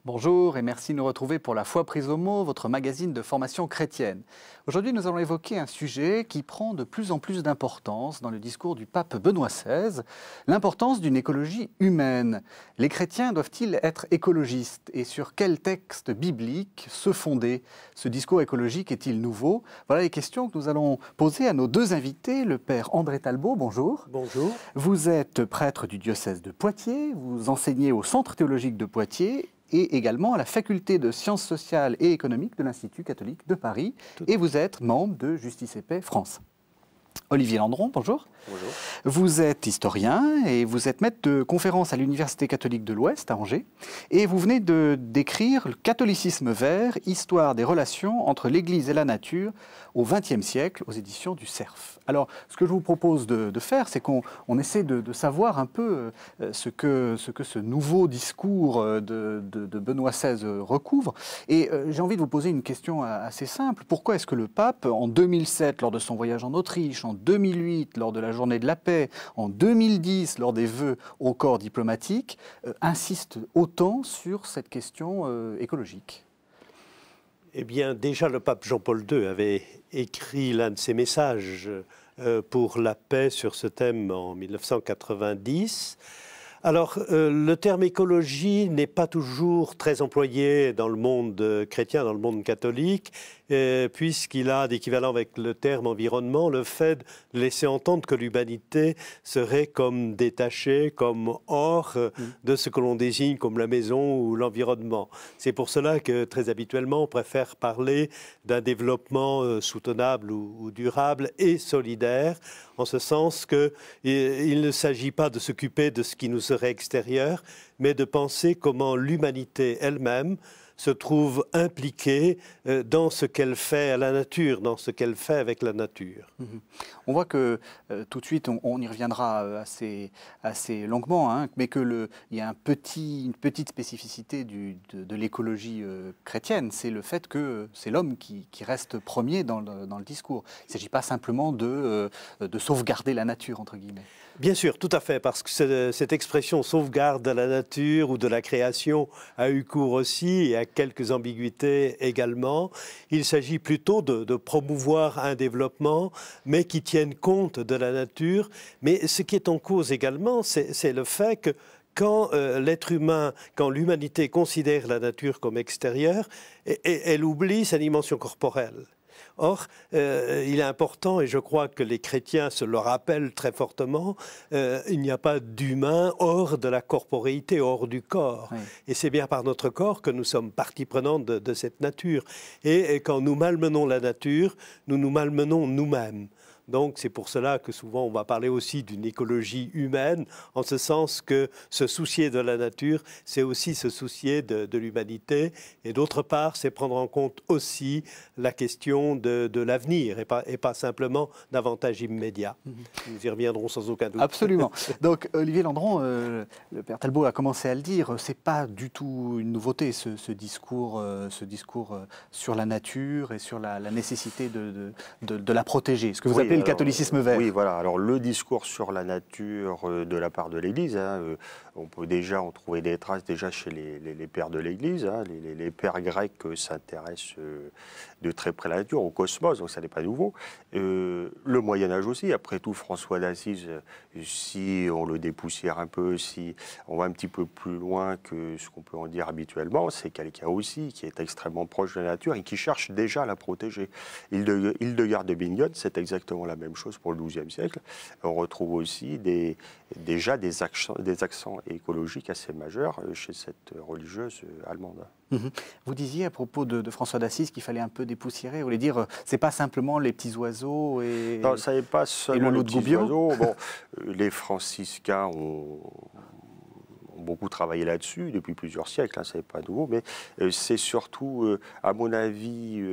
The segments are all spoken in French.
Bonjour et merci de nous retrouver pour La Foi prise au mot, votre magazine de formation chrétienne. Aujourd'hui, nous allons évoquer un sujet qui prend de plus en plus d'importance dans le discours du pape Benoît XVI, l'importance d'une écologie humaine. Les chrétiens doivent-ils être écologistes et sur quel texte biblique se fonder? Ce discours écologique est-il nouveau? Voilà les questions que nous allons poser à nos deux invités, le père André Talbot, bonjour. Bonjour. Vous êtes prêtre du diocèse de Poitiers, vous enseignez au Centre théologique de Poitiers et également à la faculté de sciences sociales et économiques de l'Institut catholique de Paris. Et vous êtes membre de Justice et Paix France. Olivier Landron, bonjour. Bonjour. Vous êtes historien et vous êtes maître de conférence à l'Université catholique de l'Ouest à Angers. Et vous venez d'écrire le Catholicisme vert, histoire des relations entre l'Église et la nature au XXe siècle aux éditions du Cerf. Alors, ce que je vous propose de faire, c'est qu'on essaie de savoir un peu ce que ce nouveau discours de Benoît XVI recouvre. Et j'ai envie de vous poser une question assez simple. Pourquoi est-ce que le pape, en 2007, lors de son voyage en Autriche, en 2008, lors de la Journée de la paix, en 2010, lors des vœux au corps diplomatique, insiste autant sur cette question écologique? Eh bien, déjà, le pape Jean-Paul II avait écrit l'un de ses messages pour la paix sur ce thème en 1990. Alors, le terme écologie n'est pas toujours très employé dans le monde chrétien, dans le monde catholique, puisqu'il a d'équivalent avec le terme environnement, le fait de laisser entendre que l'humanité serait comme détachée, comme hors de ce que l'on désigne comme la maison ou l'environnement. C'est pour cela que très habituellement on préfère parler d'un développement soutenable ou durable et solidaire, en ce sens qu'il ne s'agit pas de s'occuper de ce qui nous serait extérieur, mais de penser comment l'humanité elle-même se trouve impliquée dans ce qu'elle fait à la nature, dans ce qu'elle fait avec la nature. On voit que tout de suite, on y reviendra assez longuement, hein, mais qu'il y a une petite spécificité de l'écologie chrétienne, c'est le fait que c'est l'homme qui reste premier dans le discours. Il ne s'agit pas simplement de sauvegarder la nature, entre guillemets. Bien sûr, tout à fait, parce que cette expression sauvegarde de la nature ou de la création a eu cours aussi et a quelques ambiguïtés également. Il s'agit plutôt de promouvoir un développement, mais qui tienne compte de la nature. Mais ce qui est en cause également, c'est le fait que quand l'être humain, quand l'humanité considère la nature comme extérieure, elle oublie sa dimension corporelle. Or, il est important, et je crois que les chrétiens se le rappellent très fortement, il n'y a pas d'humain hors de la corporéité, hors du corps. Oui. Et c'est bien par notre corps que nous sommes partie prenante de cette nature. Et quand nous malmenons la nature, nous nous malmenons nous-mêmes. Donc c'est pour cela que souvent on va parler aussi d'une écologie humaine, en ce sens que se soucier de la nature, c'est aussi se soucier de l'humanité. Et d'autre part, c'est prendre en compte aussi la question de l'avenir et pas simplement d'avantages immédiats. Nous y reviendrons sans aucun doute. Absolument. Donc Olivier Landron, le père Talbot a commencé à le dire, c'est pas du tout une nouveauté ce discours sur la nature et sur la nécessité de la protéger. Ce que vous appelez le catholicisme vert. Oui, voilà. Alors le discours sur la nature de la part de l'Église, on peut déjà en trouver des traces déjà chez les pères de l'Église. Les pères grecs s'intéressent de très près à la nature, au cosmos, donc ça n'est pas nouveau. Le Moyen-Âge aussi, après tout, François d'Assise, si on le dépoussière un peu, si on va un petit peu plus loin que ce qu'on peut en dire habituellement, c'est quelqu'un aussi qui est extrêmement proche de la nature et qui cherche déjà à la protéger. Hildegard de Bingen, c'est exactement la même chose pour le XIIe siècle. On retrouve aussi déjà des accents écologiques assez majeurs chez cette religieuse allemande. Vous disiez à propos de François d'Assise qu'il fallait un peu dépoussiérer. Vous voulez dire, c'est pas simplement les petits oiseaux et non, ça n'est pas seulement le les petits oiseaux. Bon, les franciscains ont beaucoup travaillé là-dessus depuis plusieurs siècles, ça n'est pas nouveau, mais c'est surtout, à mon avis,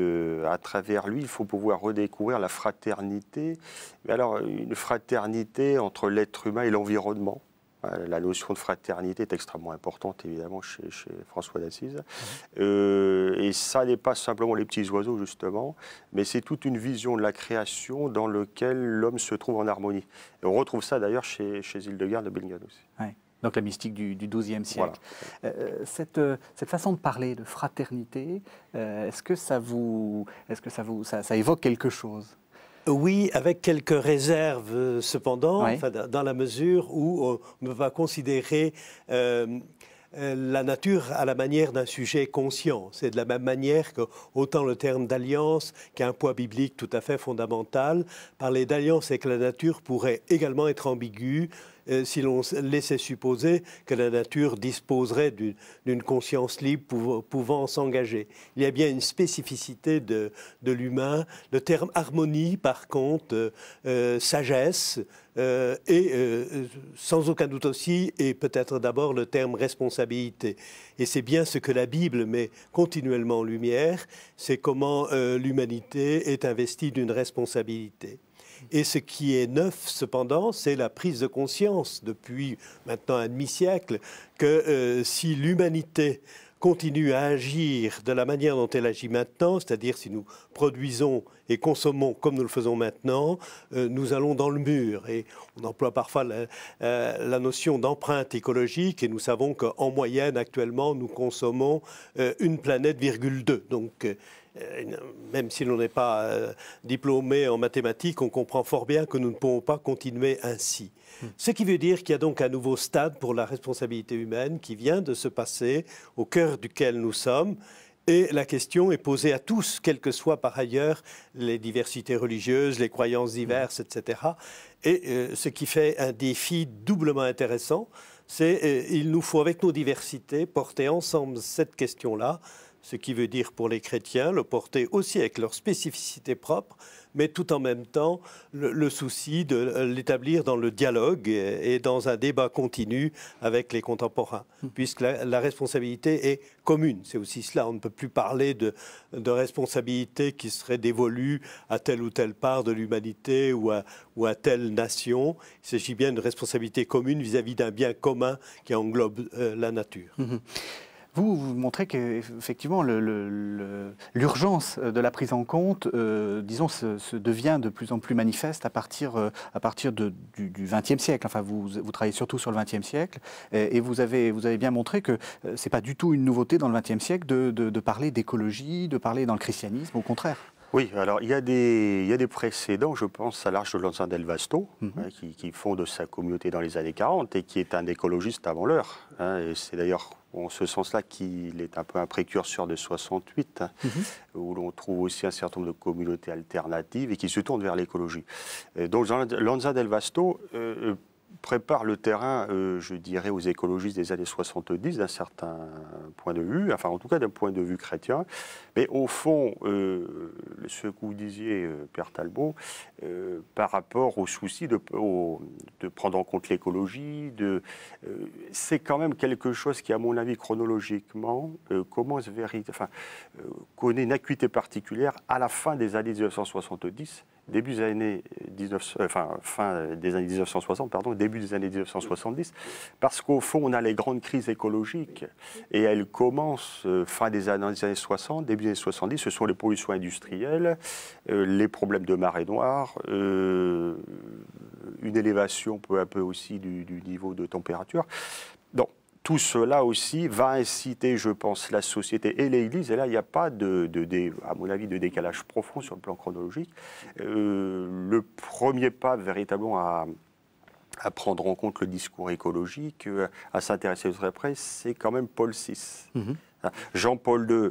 à travers lui, il faut pouvoir redécouvrir la fraternité. Mais alors, une fraternité entre l'être humain et l'environnement. La notion de fraternité est extrêmement importante, évidemment, chez François d'Assise. Et ça n'est pas simplement les petits oiseaux, justement, mais c'est toute une vision de la création dans laquelle l'homme se trouve en harmonie. Et on retrouve ça, d'ailleurs, chez Hildegard de Bingen aussi. Ouais. Donc la mystique du XIIe siècle. Voilà. Cette façon de parler de fraternité, est-ce que ça évoque quelque chose? Oui, avec quelques réserves cependant, Oui. enfin, dans la mesure où on ne peut pas considérer la nature à la manière d'un sujet conscient. C'est de la même manière que autant le terme d'alliance, qui a un poids biblique tout à fait fondamental, parler d'alliance avec la nature pourrait également être ambigu si l'on laissait supposer que la nature disposerait d'une conscience libre pouvant s'engager. Il y a bien une spécificité de l'humain. Le terme harmonie, par contre, sagesse, et sans aucun doute aussi, et peut-être d'abord le terme responsabilité. Et c'est bien ce que la Bible met continuellement en lumière, c'est comment l'humanité est investie d'une responsabilité. Et ce qui est neuf, cependant, c'est la prise de conscience depuis maintenant un demi-siècle que si l'humanité continue à agir de la manière dont elle agit maintenant, c'est-à-dire si nous produisons et consommons comme nous le faisons maintenant, nous allons dans le mur. Et on emploie parfois la notion d'empreinte écologique et nous savons qu'en moyenne, actuellement, nous consommons une planète, 2. Donc, même si l'on n'est pas diplômé en mathématiques, on comprend fort bien que nous ne pouvons pas continuer ainsi. Ce qui veut dire qu'il y a donc un nouveau stade pour la responsabilité humaine qui vient de se passer, au cœur duquel nous sommes. Et la question est posée à tous, quelles que soient par ailleurs les diversités religieuses, les croyances diverses, etc. Et ce qui fait un défi doublement intéressant, c'est qu'il nous faut, avec nos diversités, porter ensemble cette question-là, ce qui veut dire pour les chrétiens, le porter aussi avec leur spécificité propre, mais tout en même temps le souci de l'établir dans le dialogue et dans un débat continu avec les contemporains, puisque la responsabilité est commune. C'est aussi cela, on ne peut plus parler de responsabilité qui serait dévolue à telle ou telle part de l'humanité ou à telle nation. Il s'agit bien de responsabilité commune vis-à-vis d'un bien commun qui englobe la nature. Vous montrez qu'effectivement, l'urgence de la prise en compte, disons, se devient de plus en plus manifeste à partir du XXe siècle. Enfin, vous travaillez surtout sur le XXe siècle, et vous avez bien montré que ce n'est pas du tout une nouveauté dans le XXe siècle de parler d'écologie, de parler dans le christianisme, au contraire. Oui, alors il y a des précédents, je pense à l'Arche de Lanza del Vasto, qui fonde sa communauté dans les années 40 et qui est un écologiste avant l'heure. Et c'est d'ailleurs en ce sens-là qu'il est un peu un précurseur de 68, où l'on trouve aussi un certain nombre de communautés alternatives et qui se tournent vers l'écologie. Donc Lanza del Vasto prépare le terrain, je dirais, aux écologistes des années 70 d'un certain point de vue, enfin en tout cas d'un point de vue chrétien. Mais au fond, ce que vous disiez, Père Talbot, par rapport au souci de prendre en compte l'écologie, c'est quand même quelque chose qui, à mon avis, chronologiquement, connaît une acuité particulière à la fin des années 1970, début des années fin des années 1960, pardon, début des années 1970, parce qu'au fond, on a les grandes crises écologiques et elles commencent fin des années 60, début des années 70, ce sont les pollutions industrielles, les problèmes de marée noire, une élévation peu à peu aussi du niveau de température. Donc, tout cela aussi va inciter, je pense, la société et l'Église. Et là, il n'y a pas, à mon avis, de décalage profond sur le plan chronologique. Le premier pas, véritablement, à prendre en compte le discours écologique, à s'intéresser de très près, c'est quand même Paul VI. Jean-Paul II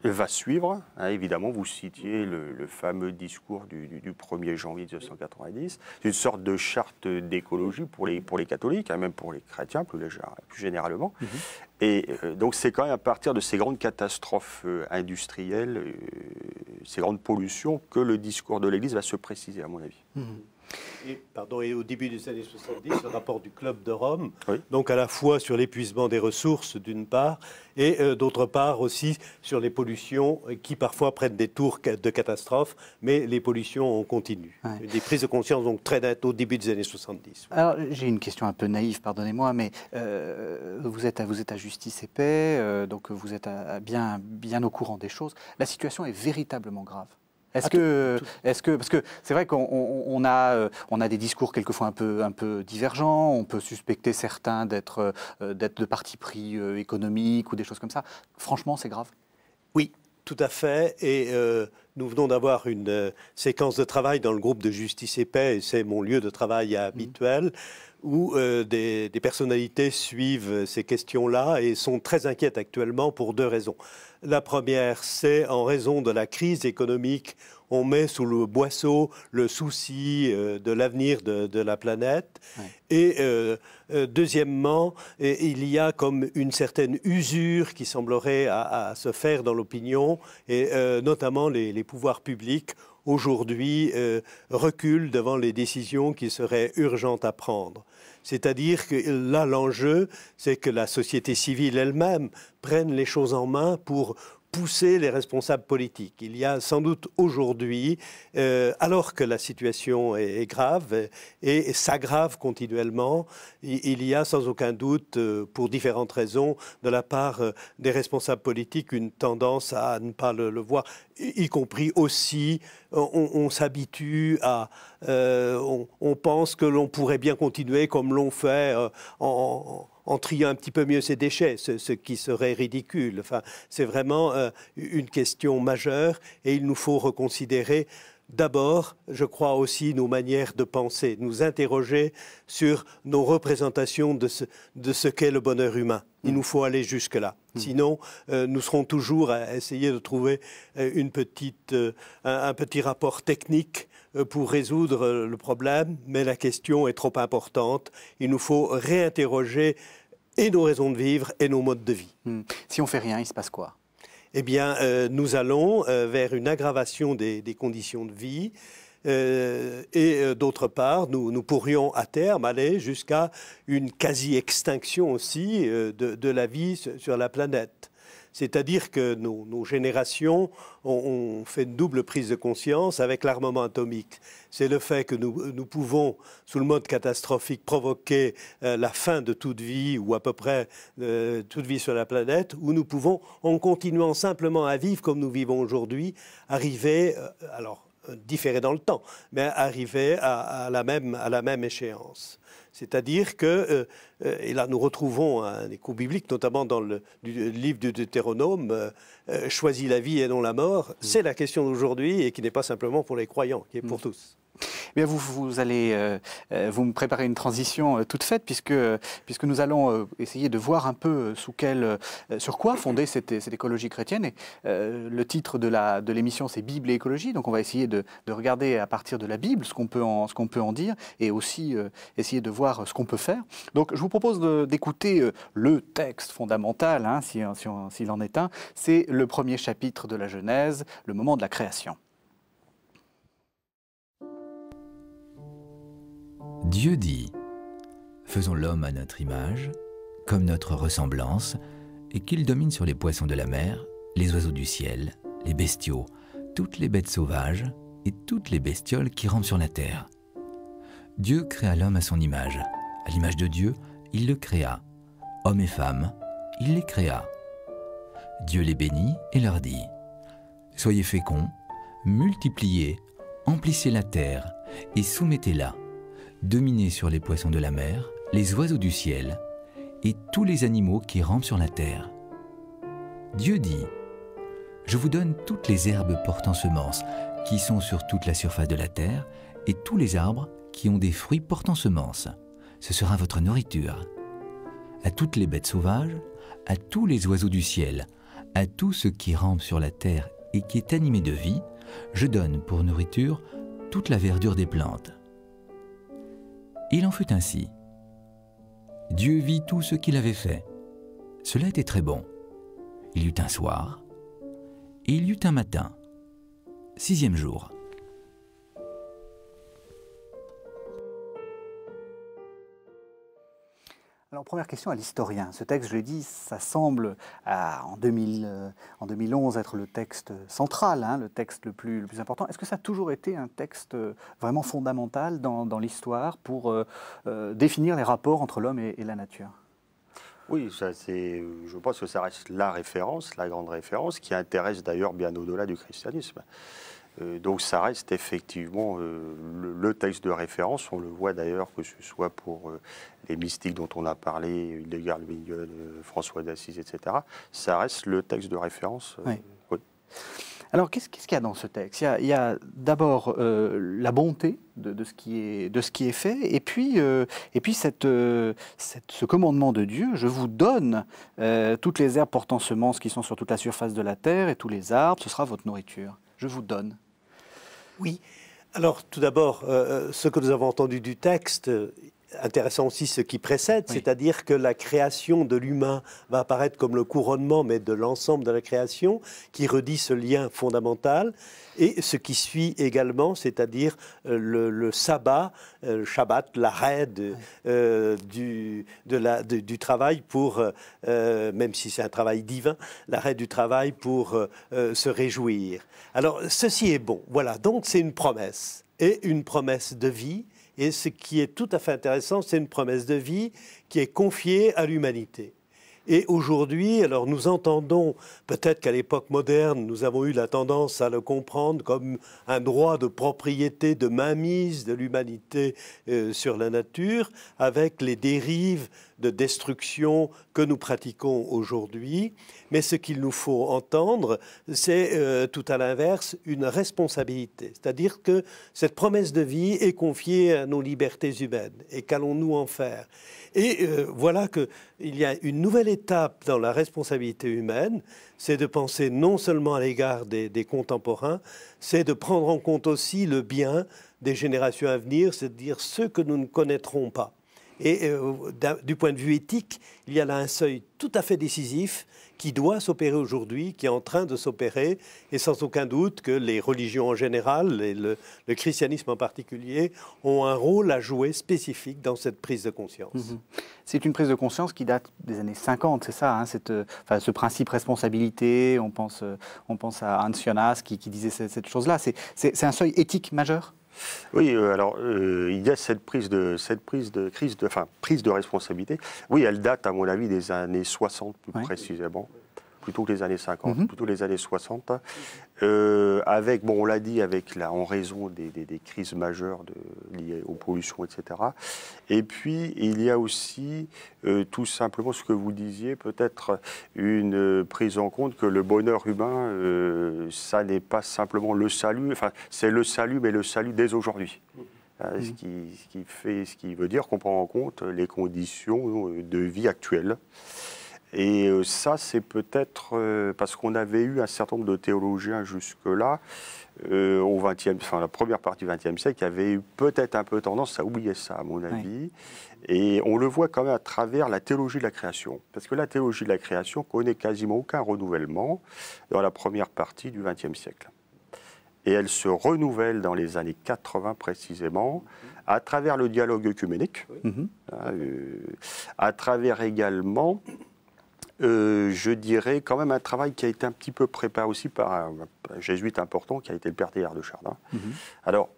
va suivre. Évidemment, vous citiez le fameux discours du 1er janvier 1990, une sorte de charte d'écologie pour les catholiques, même pour les chrétiens plus généralement. Et donc c'est quand même à partir de ces grandes catastrophes industrielles, ces grandes pollutions, que le discours de l'Église va se préciser, à mon avis. Et au début des années 70, le rapport du Club de Rome, donc à la fois sur l'épuisement des ressources d'une part, et d'autre part aussi sur les pollutions qui parfois prennent des tours de catastrophes, mais les pollutions continuent. Des prises de conscience donc très nettes au début des années 70. Alors j'ai une question un peu naïve, pardonnez-moi, mais vous êtes à Justice et Paix, donc vous êtes bien au courant des choses. La situation est véritablement grave. Parce que c'est vrai qu'on a des discours quelquefois un peu divergents, on peut suspecter certains d'être de parti pris économique ou des choses comme ça. Franchement, c'est grave. Oui, tout à fait. Et nous venons d'avoir une séquence de travail dans le groupe de Justice et Paix, et c'est mon lieu de travail habituel, où des personnalités suivent ces questions-là et sont très inquiètes actuellement pour deux raisons. La première, c'est en raison de la crise économique, on met sous le boisseau le souci de l'avenir de la planète. Ouais. Et deuxièmement, il y a comme une certaine usure qui semblerait à se faire dans l'opinion, et notamment les pouvoirs publics aujourd'hui reculent devant les décisions qui seraient urgentes à prendre. C'est-à-dire que là, l'enjeu, c'est que la société civile elle-même prenne les choses en main pour pousser les responsables politiques. Il y a sans doute aujourd'hui, alors que la situation est grave et s'aggrave continuellement, il y a sans aucun doute, pour différentes raisons, de la part des responsables politiques, une tendance à ne pas le voir, y compris aussi, on s'habitue à... on pense que l'on pourrait bien continuer comme l'on fait en triant un petit peu mieux ses déchets, ce qui serait ridicule. Enfin, c'est vraiment une question majeure et il nous faut reconsidérer d'abord, je crois aussi, nos manières de penser, nous interroger sur nos représentations de ce qu'est le bonheur humain. Il nous faut aller jusque-là. Sinon, nous serons toujours à essayer de trouver un petit rapport technique pour résoudre le problème, mais la question est trop importante. Il nous faut réinterroger et nos raisons de vivre et nos modes de vie. Si on ne fait rien, il se passe quoi ? Eh bien, nous allons vers une aggravation des conditions de vie et d'autre part, nous pourrions à terme aller jusqu'à une quasi-extinction aussi de la vie sur la planète. C'est-à-dire que nos générations ont fait une double prise de conscience avec l'armement atomique. C'est le fait que nous pouvons, sous le mode catastrophique, provoquer la fin de toute vie, ou à peu près toute vie sur la planète, ou nous pouvons, en continuant simplement à vivre comme nous vivons aujourd'hui, arriver, différer dans le temps, mais arriver à la même échéance. C'est-à-dire que, et là nous retrouvons un écho biblique, notamment dans le livre du Deutéronome, choisis la vie et non la mort, c'est la question d'aujourd'hui et qui n'est pas simplement pour les croyants, qui est pour tous. Bien, vous allez vous me préparer une transition toute faite puisque nous allons essayer de voir un peu sur quoi fonder cette écologie chrétienne. Et le titre de l'émission, c'est Bible et écologie. Donc on va essayer de regarder à partir de la Bible ce qu'on peut en dire et aussi essayer de voir ce qu'on peut faire. Donc je vous propose d'écouter le texte fondamental, hein, s'il en est un. C'est le premier chapitre de la Genèse, le moment de la création. Dieu dit, « Faisons l'homme à notre image, comme notre ressemblance, et qu'il domine sur les poissons de la mer, les oiseaux du ciel, les bestiaux, toutes les bêtes sauvages et toutes les bestioles qui rampent sur la terre. » Dieu créa l'homme à son image. À l'image de Dieu, il le créa. Hommes et femmes, il les créa. Dieu les bénit et leur dit, « Soyez féconds, multipliez, emplissez la terre et soumettez-la. Dominez sur les poissons de la mer, les oiseaux du ciel et tous les animaux qui rampent sur la terre. » Dieu dit, « Je vous donne toutes les herbes portant semence qui sont sur toute la surface de la terre et tous les arbres qui ont des fruits portant semence. Ce sera votre nourriture. À toutes les bêtes sauvages, à tous les oiseaux du ciel, à tout ce qui rampe sur la terre et qui est animé de vie, je donne pour nourriture toute la verdure des plantes. » Il en fut ainsi. Dieu vit tout ce qu'il avait fait. Cela était très bon. Il y eut un soir, et il y eut un matin, 6e jour. Alors, première question à l'historien. Ce texte, je l'ai dit, ça semble, en 2011, être le texte central, hein, le texte le plus important. Est-ce que ça a toujours été un texte vraiment fondamental dans l'histoire pour définir les rapports entre l'homme et la nature ? Oui, je pense que ça reste la référence, la grande référence, qui intéresse d'ailleurs bien au-delà du christianisme. Donc ça reste effectivement le texte de référence. On le voit d'ailleurs que ce soit pour les mystiques dont on a parlé, Hildegard de Bingen, François d'Assise, etc. Ça reste le texte de référence. Oui. Oui. Alors, qu'est-ce qu'il y a dans ce texte? Il y a d'abord la bonté de ce qui est fait, et puis ce commandement de Dieu: je vous donne toutes les herbes portant semences qui sont sur toute la surface de la terre, et tous les arbres, ce sera votre nourriture. Je vous donne. Oui. Alors, tout d'abord, ce que nous avons entendu du texte, intéressant aussi ce qui précède, Oui. c'est-à-dire que la création de l'humain va apparaître comme le couronnement, mais de l'ensemble de la création, qui redit ce lien fondamental. Et ce qui suit également, c'est-à-dire le sabbat, le Shabbat, l'arrêt du travail pour, même si c'est un travail divin, l'arrêt du travail pour se réjouir. Alors, ceci est bon. Voilà, donc c'est une promesse, et une promesse de vie. Et ce qui est tout à fait intéressant, c'est une promesse de vie qui est confiée à l'humanité. Et aujourd'hui, alors nous entendons, peut-être qu'à l'époque moderne, nous avons eu la tendance à le comprendre comme un droit de propriété, de mainmise de l'humanité sur la nature, avec les dérives de destruction que nous pratiquons aujourd'hui. Mais ce qu'il nous faut entendre, c'est tout à l'inverse, une responsabilité. C'est-à-dire que cette promesse de vie est confiée à nos libertés humaines. Et qu'allons-nous en faire ? Et voilà qu'il y a une nouvelle étape dans la responsabilité humaine, c'est de penser non seulement à l'égard des contemporains, c'est de prendre en compte aussi le bien des générations à venir, c'est-à-dire ceux que nous ne connaîtrons pas. Et du point de vue éthique, il y a là un seuil tout à fait décisif qui doit s'opérer aujourd'hui, qui est en train de s'opérer, et sans aucun doute que les religions en général, et le christianisme en particulier, ont un rôle à jouer spécifique dans cette prise de conscience. Mmh. C'est une prise de conscience qui date des années 50, c'est ça, hein, ce principe responsabilité, on pense à Hans Jonas qui disait cette chose-là. C'est un seuil éthique majeur? Oui, alors il y a cette prise de responsabilité. Oui, elle date à mon avis des années 60 plus précisément, plutôt que les années 50, plutôt les années 60. Avec, bon, on l'a dit, en raison des crises majeures liées aux pollutions, etc. Et puis il y a aussi tout simplement ce que vous disiez, peut-être une prise en compte que le bonheur humain, ça n'est pas simplement le salut, enfin c'est le salut, mais le salut dès aujourd'hui. Ce qui veut dire qu'on prend en compte les conditions de vie actuelles. Et ça, c'est peut-être parce qu'on avait eu un certain nombre de théologiens jusque-là, la première partie du XXe siècle, qui avait eu peut-être un peu tendance à oublier ça, à mon avis. Et on le voit quand même à travers la théologie de la création. Parce que la théologie de la création connaît quasiment aucun renouvellement dans la première partie du XXe siècle. Et elle se renouvelle dans les années 80 précisément, à travers le dialogue œcuménique, à travers également... je dirais quand même un travail qui a été un petit peu préparé aussi par un jésuite important qui a été le père Teilhard de Chardin. Alors,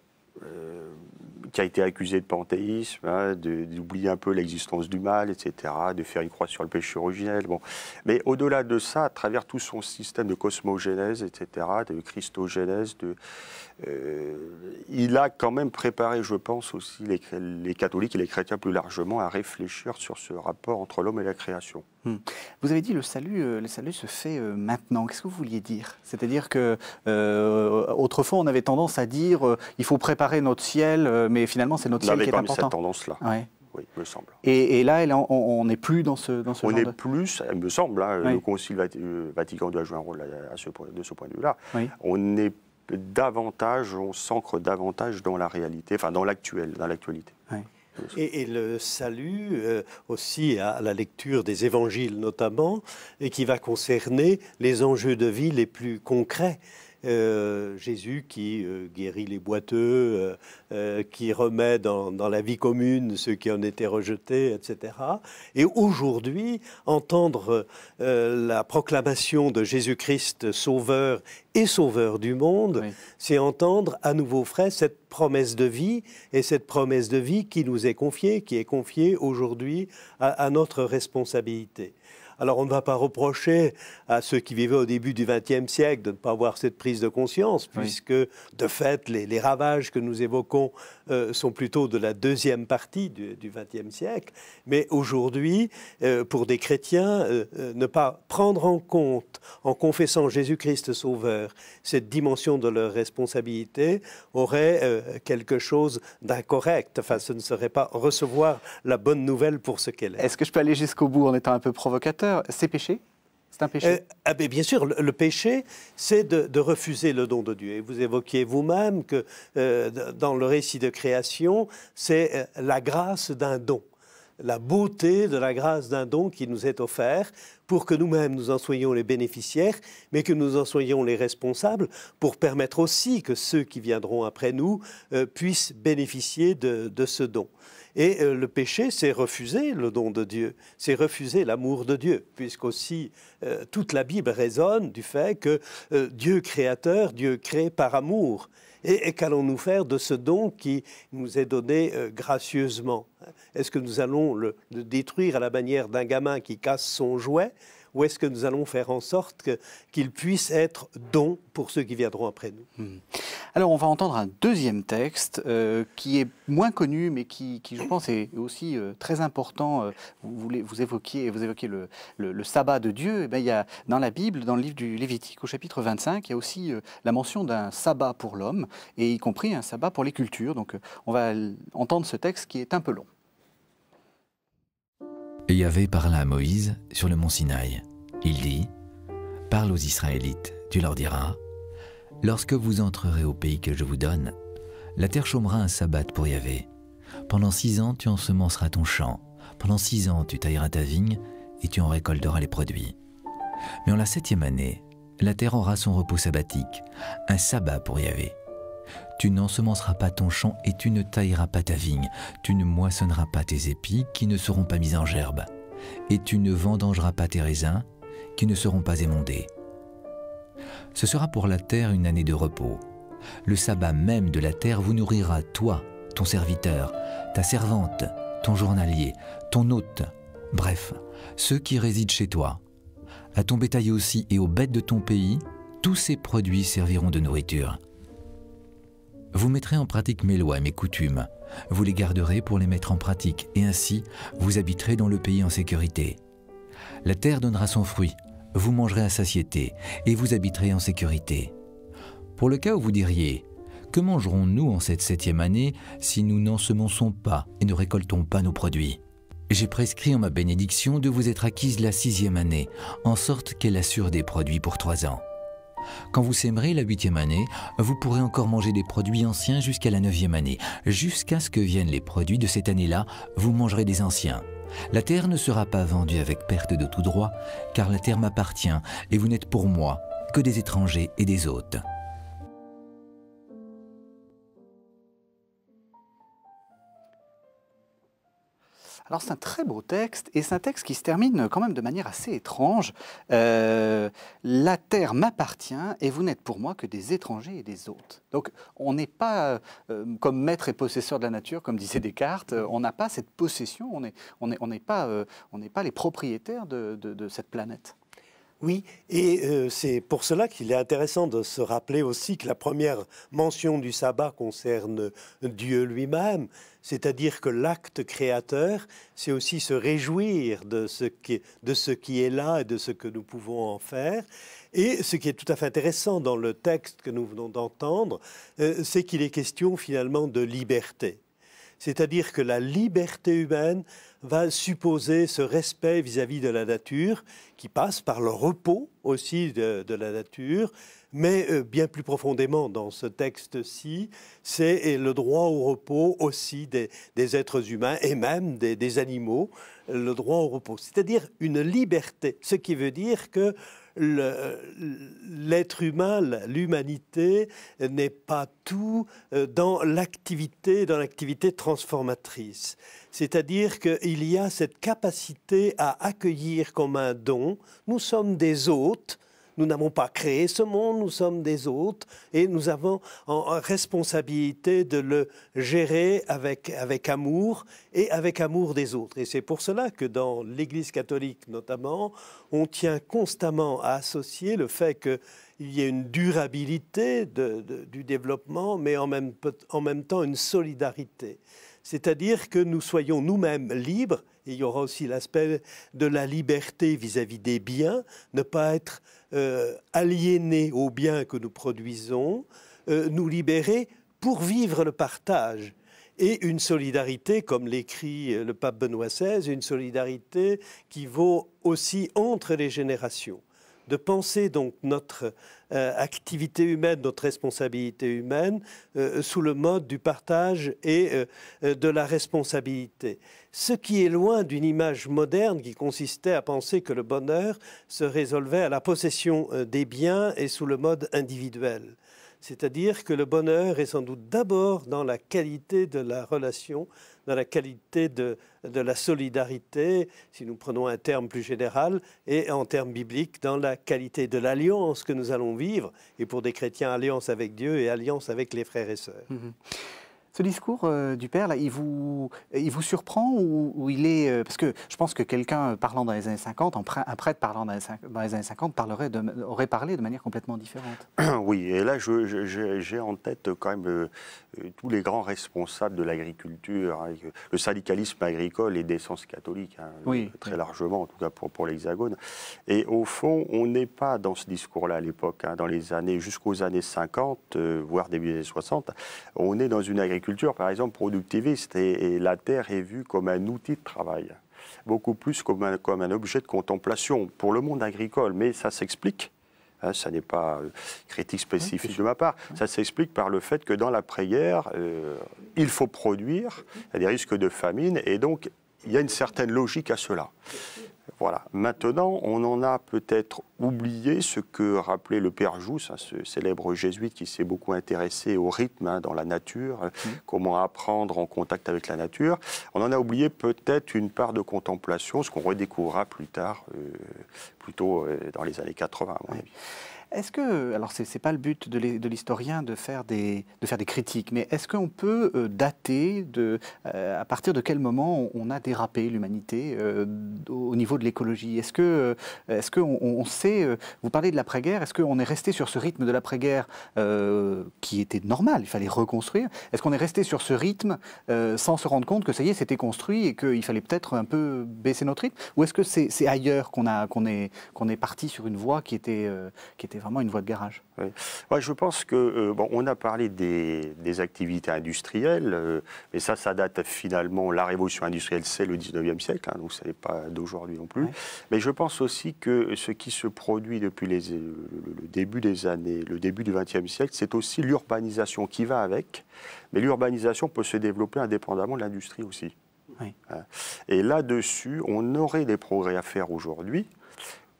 qui a été accusé de panthéisme, d'oublier un peu l'existence du mal, etc., de faire une croix sur le péché originel. Bon. Mais au-delà de ça, à travers tout son système de cosmogénèse, etc., de christogénèse, il a quand même préparé, je pense, aussi les catholiques et les chrétiens plus largement à réfléchir sur ce rapport entre l'homme et la création. Vous avez dit le salut se fait maintenant. Qu'est-ce que vous vouliez dire? C'est-à-dire que autrefois on avait tendance à dire il faut préparer notre ciel, mais finalement c'est notre ciel qui est important. Cette tendance-là. Ouais. Oui, me semble. Et là, on n'est plus dans ce genre on de... est plus, il me semble, le Concile Vatican doit jouer un rôle de ce point de vue-là. Oui. On est davantage, on s'ancre davantage dans la réalité, enfin dans l'actualité. Oui. Et le salut aussi à la lecture des évangiles notamment, et qui va concerner les enjeux de vie les plus concrets. Jésus qui guérit les boiteux, qui remet dans la vie commune ceux qui en étaient rejetés, etc. Et aujourd'hui, entendre la proclamation de Jésus-Christ sauveur et sauveur du monde, c'est entendre à nouveau frais cette promesse de vie, et cette promesse de vie qui nous est confiée, qui est confiée aujourd'hui à notre responsabilité. Alors on ne va pas reprocher à ceux qui vivaient au début du XXe siècle de ne pas avoir cette prise de conscience, puisque de fait les ravages que nous évoquons sont plutôt de la deuxième partie du XXe siècle. Mais aujourd'hui, pour des chrétiens, ne pas prendre en compte, en confessant Jésus-Christ Sauveur, cette dimension de leur responsabilité aurait quelque chose d'incorrect. Enfin, ce ne serait pas recevoir la bonne nouvelle pour ce qu'elle est. Est-ce que je peux aller jusqu'au bout en étant un peu provocateur? C'est péché? C'est un péché? Bien sûr, le péché, c'est de refuser le don de Dieu. Et vous évoquiez vous-même que dans le récit de création, c'est la grâce d'un don, la beauté de la grâce d'un don qui nous est offert pour que nous-mêmes nous en soyons les bénéficiaires, mais que nous en soyons les responsables, pour permettre aussi que ceux qui viendront après nous puissent bénéficier de ce don. Et le péché, c'est refuser le don de Dieu, c'est refuser l'amour de Dieu, puisqu'aussi toute la Bible résonne du fait que Dieu créateur, Dieu crée par amour. Et qu'allons-nous faire de ce don qui nous est donné gracieusement? Est-ce que nous allons le détruire à la manière d'un gamin qui casse son jouet? Ou est-ce que nous allons faire en sorte qu'il puisse être don pour ceux qui viendront après nous? Alors, on va entendre un deuxième texte qui est moins connu, mais qui je pense, est aussi très important. Vous évoquiez le sabbat de Dieu. Eh bien, il y a, dans la Bible, dans le livre du Lévitique, au chapitre 25, il y a aussi la mention d'un sabbat pour l'homme, et y compris un sabbat pour les cultures. Donc, on va entendre ce texte qui est un peu long. Et Yahvé parla à Moïse sur le mont Sinaï. Il dit, « Parle aux Israélites, tu leur diras, « Lorsque vous entrerez au pays que je vous donne, la terre chômera un sabbat pour Yahvé. Pendant 6 ans, tu ensemenceras ton champ. Pendant 6 ans, tu tailleras ta vigne et tu en récolteras les produits. Mais en la 7e année, la terre aura son repos sabbatique, un sabbat pour Yahvé. Tu n'ensemenceras pas ton champ et tu ne tailleras pas ta vigne. Tu ne moissonneras pas tes épis qui ne seront pas mis en gerbe. Et tu ne vendangeras pas tes raisins qui ne seront pas émondés. Ce sera pour la terre une année de repos. Le sabbat même de la terre vous nourrira, toi, ton serviteur, ta servante, ton journalier, ton hôte, bref, ceux qui résident chez toi. À ton bétail aussi et aux bêtes de ton pays, tous ces produits serviront de nourriture. Vous mettrez en pratique mes lois et mes coutumes. Vous les garderez pour les mettre en pratique, et ainsi vous habiterez dans le pays en sécurité. La terre donnera son fruit, vous mangerez à satiété, et vous habiterez en sécurité. Pour le cas où vous diriez, que mangerons-nous en cette 7e année si nous n'ensemençons pas et ne récoltons pas nos produits? J'ai prescrit en ma bénédiction de vous être acquise la 6e année, en sorte qu'elle assure des produits pour 3 ans. Quand vous sèmerez la 8e année, vous pourrez encore manger des produits anciens jusqu'à la 9e année. Jusqu'à ce que viennent les produits de cette année-là, vous mangerez des anciens. La terre ne sera pas vendue avec perte de tout droit, car la terre m'appartient, et vous n'êtes pour moi que des étrangers et des hôtes. Alors c'est un très beau texte, et c'est un texte qui se termine quand même de manière assez étrange. La terre m'appartient, et vous n'êtes pour moi que des étrangers et des hôtes. Donc on n'est pas comme maître et possesseur de la nature, comme disait Descartes, on n'a pas cette possession, on n'est pas les propriétaires de cette planète. Oui, et c'est pour cela qu'il est intéressant de se rappeler aussi que la première mention du sabbat concerne Dieu lui-même, c'est-à-dire que l'acte créateur, c'est aussi se réjouir de ce qui est là et de ce que nous pouvons en faire. Et ce qui est tout à fait intéressant dans le texte que nous venons d'entendre, c'est qu'il est question finalement de liberté. C'est-à-dire que la liberté humaine va supposer ce respect vis-à-vis de la nature, qui passe par le repos aussi de la nature, mais bien plus profondément dans ce texte-ci, c'est le droit au repos aussi des êtres humains et même des animaux, le droit au repos. C'est-à-dire une liberté, ce qui veut dire que l'être humain, l'humanité n'est pas tout dans l'activité transformatrice. C'est-à-dire qu'il y a cette capacité à accueillir comme un don. Nous sommes des hôtes, nous n'avons pas créé ce monde, nous sommes des hôtes et nous avons en responsabilité de le gérer avec amour et avec amour des autres. Et c'est pour cela que dans l'Église catholique notamment, on tient constamment à associer le fait qu'il y ait une durabilité du développement, mais en même temps une solidarité. C'est-à-dire que nous soyons nous-mêmes libres, et il y aura aussi l'aspect de la liberté vis-à-vis des biens, ne pas être aliénés aux biens que nous produisons, nous libérer pour vivre le partage. Et une solidarité, comme l'écrit le pape Benoît XVI, une solidarité qui vaut aussi entre les générations. De penser donc notre activité humaine, notre responsabilité humaine sous le mode du partage et de la responsabilité. Ce qui est loin d'une image moderne qui consistait à penser que le bonheur se résolvait à la possession des biens et sous le mode individuel. C'est-à-dire que le bonheur est sans doute d'abord dans la qualité de la relation, dans la qualité de la solidarité, si nous prenons un terme plus général, et en termes bibliques, dans la qualité de l'alliance que nous allons vivre, et pour des chrétiens, alliance avec Dieu et alliance avec les frères et sœurs. Ce discours du Père, là, il vous surprend ou il est... parce que je pense que quelqu'un parlant dans les années 50, un prêtre parlant dans les années 50, aurait parlé de manière complètement différente. Oui, et là, j'ai en tête quand même tous les grands responsables de l'agriculture, hein, le syndicalisme agricole et d'essence catholique, hein, oui, très largement, en tout cas pour l'Hexagone. Et au fond, on n'est pas dans ce discours-là à l'époque, hein, jusqu'aux années 50, voire début des années 60, on est dans une agriculture, par exemple, productiviste, et la terre est vue comme un outil de travail, beaucoup plus comme un objet de contemplation pour le monde agricole, mais ça s'explique. Hein, ça n'est pas critique spécifique de ma part. Ça s'explique par le fait que dans l'après-guerre, il faut produire, il y a des risques de famine, et donc il y a une certaine logique à cela. Voilà. Maintenant, on en a peut-être oublié ce que rappelait le Père Jousse, hein, ce célèbre jésuite qui s'est beaucoup intéressé au rythme, hein, dans la nature, comment apprendre en contact avec la nature. On en a oublié peut-être une part de contemplation, ce qu'on redécouvrira plus tard, plutôt dans les années 80, à mon avis. Est-ce que, alors c'est pas le but de l'historien de faire des critiques, mais est-ce qu'on peut dater à partir de quel moment on a dérapé l'humanité au niveau de l'écologie? Est-ce qu'on sait, vous parlez de l'après-guerre, est-ce qu'on est resté sur ce rythme de l'après-guerre qui était normal, il fallait reconstruire? Est-ce qu'on est resté sur ce rythme sans se rendre compte que ça y est, c'était construit et qu'il fallait peut-être un peu baisser notre rythme? Ou est-ce que c'est ailleurs qu'on est parti sur une voie qui était vraiment une voie de garage? Oui. Ouais, je pense que on a parlé des activités industrielles, mais ça date finalement, la révolution industrielle, c'est le 19e siècle, hein, donc ce n'est pas d'aujourd'hui non plus. Ouais. Mais je pense aussi que ce qui se produit depuis le début du 20e siècle, c'est aussi l'urbanisation qui va avec. Mais l'urbanisation peut se développer indépendamment de l'industrie aussi. Oui. Et là-dessus, on aurait des progrès à faire aujourd'hui,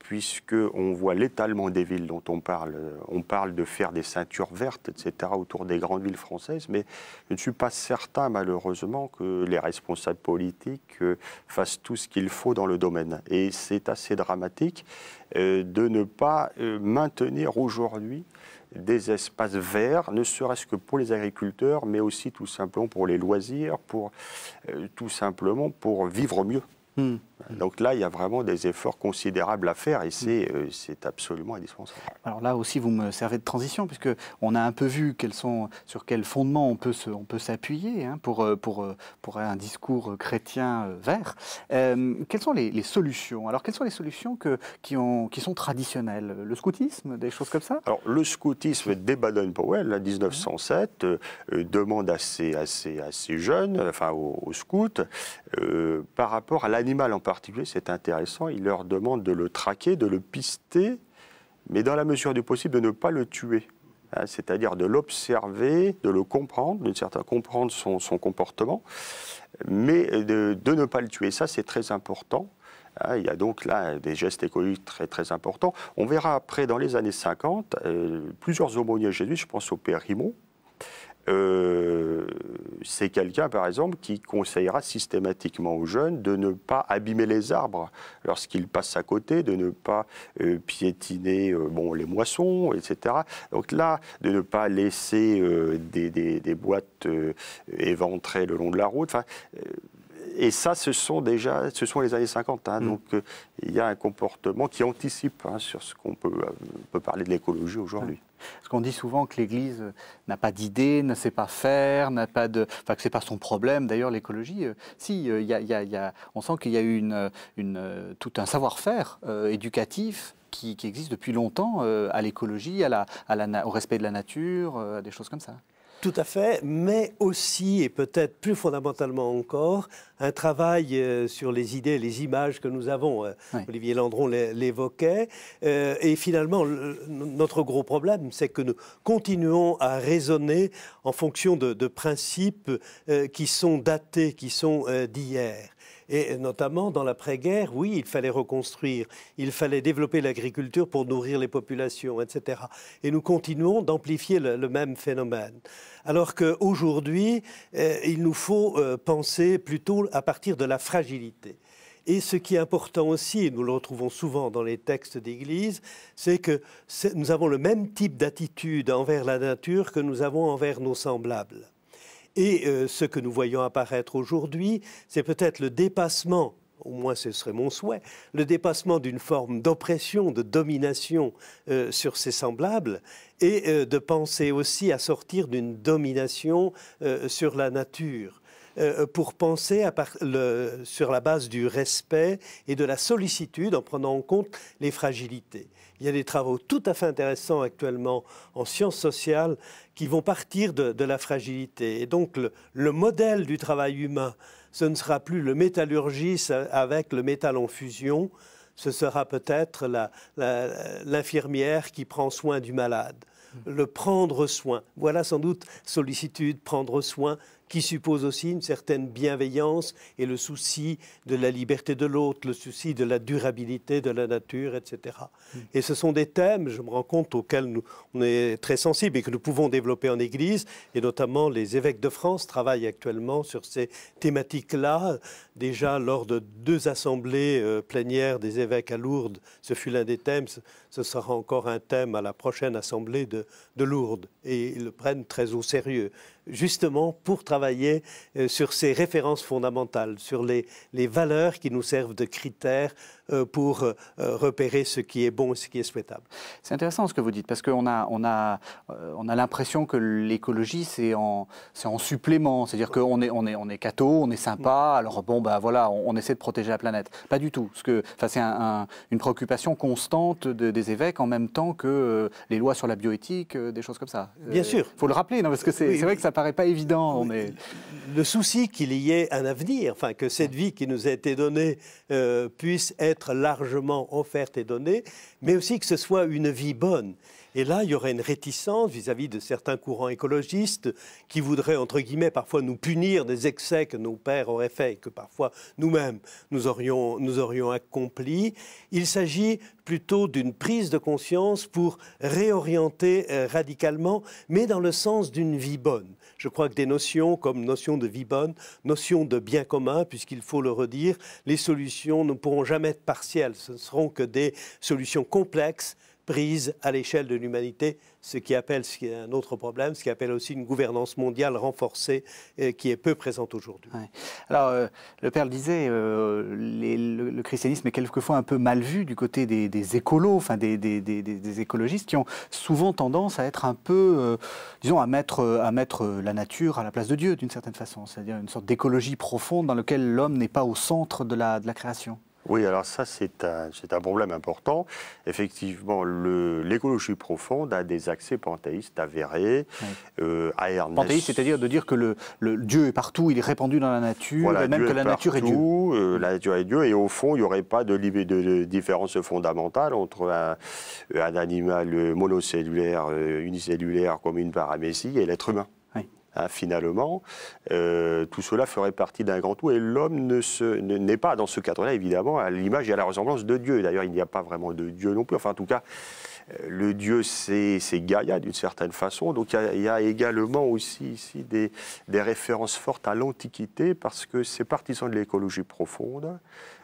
puisqu'on voit l'étalement des villes dont on parle de faire des ceintures vertes, etc., autour des grandes villes françaises, mais je ne suis pas certain, malheureusement, que les responsables politiques fassent tout ce qu'il faut dans le domaine. Et c'est assez dramatique de ne pas maintenir aujourd'hui des espaces verts, ne serait-ce que pour les agriculteurs, mais aussi tout simplement pour les loisirs, tout simplement pour vivre mieux. Donc là, il y a vraiment des efforts considérables à faire et c'est absolument indispensable. Alors là aussi, vous me servez de transition, puisqu'on a un peu vu sur quel fondement on peut s'appuyer, hein, pour un discours chrétien vert. Quelles sont les solutions? Alors, quelles sont les solutions qui sont traditionnelles? Le scoutisme, des choses comme ça? Alors, le scoutisme dès Baden-Powell, en 1907, demande à ces jeunes, enfin aux scouts, par rapport à l'animal en particulier, c'est intéressant, il leur demande de le traquer, de le pister, mais dans la mesure du possible de ne pas le tuer. Hein, c'est-à-dire de l'observer, de le comprendre, comprendre son comportement, mais de ne pas le tuer. Ça, c'est très important. Il y a donc là des gestes écologiques très, très importants. On verra après, dans les années 50, plusieurs aumôniers jésuites, je pense au père Rimond, c'est quelqu'un, par exemple, qui conseillera systématiquement aux jeunes de ne pas abîmer les arbres lorsqu'ils passent à côté, de ne pas piétiner les moissons, etc. Donc là, de ne pas laisser des boîtes éventrées le long de la route. Enfin, et ça, ce sont les années 50. Hein, donc, il y a un comportement qui anticipe sur ce qu'on peut parler de l'écologie aujourd'hui. Parce qu'on dit souvent que l'Église n'a pas d'idées, ne sait pas faire, que c'est pas son problème. D'ailleurs, l'écologie, on sent qu'il y a eu tout un savoir-faire éducatif qui existe depuis longtemps à l'écologie, au respect de la nature, à des choses comme ça. Tout à fait, mais aussi, et peut-être plus fondamentalement encore, un travail sur les idées, les images que nous avons. Oui. Olivier Landron l'évoquait. Et finalement, notre gros problème, c'est que nous continuons à raisonner en fonction de principes qui sont datés, qui sont d'hier. Et notamment dans l'après-guerre, oui, il fallait reconstruire, il fallait développer l'agriculture pour nourrir les populations, etc. Et nous continuons d'amplifier le même phénomène. Alors qu'aujourd'hui, il nous faut penser plutôt à partir de la fragilité. Et ce qui est important aussi, et nous le retrouvons souvent dans les textes d'Église, c'est que nous avons le même type d'attitude envers la nature que nous avons envers nos semblables. Et ce que nous voyons apparaître aujourd'hui, c'est peut-être le dépassement, au moins ce serait mon souhait, le dépassement d'une forme d'oppression, de domination sur ses semblables, et de penser aussi à sortir d'une domination sur la nature, pour penser sur la base du respect et de la sollicitude en prenant en compte les fragilités. Il y a des travaux tout à fait intéressants actuellement en sciences sociales qui vont partir de la fragilité. Et donc le modèle du travail humain, ce ne sera plus le métallurgiste avec le métal en fusion, ce sera peut-être l'infirmière qui prend soin du malade. Le prendre soin, voilà sans doute sollicitude, prendre soin, qui suppose aussi une certaine bienveillance et le souci de la liberté de l'autre, le souci de la durabilité de la nature, etc. Et ce sont des thèmes, je me rends compte, auxquels on est très sensibles et que nous pouvons développer en Église, et notamment les évêques de France travaillent actuellement sur ces thématiques-là. Déjà, lors de 2 assemblées plénières des évêques à Lourdes, ce fut l'un des thèmes, ce sera encore un thème à la prochaine assemblée de Lourdes, et ils le prennent très au sérieux, justement pour travailler sur ces références fondamentales, sur les valeurs qui nous servent de critères pour repérer ce qui est bon et ce qui est souhaitable. C'est intéressant ce que vous dites, parce qu'on a l'impression que l'écologie, c'est en supplément, c'est-à-dire qu'on est catho, on est sympa, alors bon, voilà, on essaie de protéger la planète. Pas du tout, c'est une préoccupation constante des évêques en même temps que les lois sur la bioéthique, des choses comme ça. Bien sûr. Il faut le rappeler, non, parce que c'est vrai que ça paraît pas évident. Le souci qu'il y ait un avenir, enfin que cette vie qui nous a été donnée puisse être largement offerte et donnée, mais aussi que ce soit une vie bonne. Et là, il y aurait une réticence vis-à-vis de certains courants écologistes qui voudraient, entre guillemets, parfois nous punir des excès que nos pères auraient faits et que parfois nous-mêmes nous aurions accomplis. Il s'agit plutôt d'une prise de conscience pour réorienter radicalement, mais dans le sens d'une vie bonne. Je crois que des notions comme notion de vie bonne, notion de bien commun, puisqu'il faut le redire, les solutions ne pourront jamais être partielles. Ce ne seront que des solutions complexes, prises à l'échelle de l'humanité, ce qui est un autre problème, ce qui appelle aussi une gouvernance mondiale renforcée qui est peu présente aujourd'hui. Ouais. Alors, le Père le disait, le christianisme est quelquefois un peu mal vu du côté des écolos, enfin des écologistes qui ont souvent tendance à être un peu, disons, à mettre la nature à la place de Dieu d'une certaine façon, c'est-à-dire une sorte d'écologie profonde dans laquelle l'homme n'est pas au centre de la création. Oui, alors ça, c'est un problème important. Effectivement, l'écologie profonde a des accès panthéistes avérés. Oui. Panthéiste, c'est-à-dire de dire que le Dieu est partout, il est répandu dans la nature, voilà, et même que la nature est Dieu. La nature est Dieu, et au fond, il n'y aurait pas de différence fondamentale entre un animal monocellulaire, unicellulaire comme une paramécie et l'être humain. hein, finalement. Tout cela ferait partie d'un grand tout et l'homme n'est pas dans ce cadre-là, évidemment, à l'image et à la ressemblance de Dieu. D'ailleurs, il n'y a pas vraiment de Dieu non plus. Enfin, en tout cas, le Dieu, c'est Gaïa, d'une certaine façon. Donc, il y a également aussi ici des références fortes à l'Antiquité, parce que ces partisans de l'écologie profonde,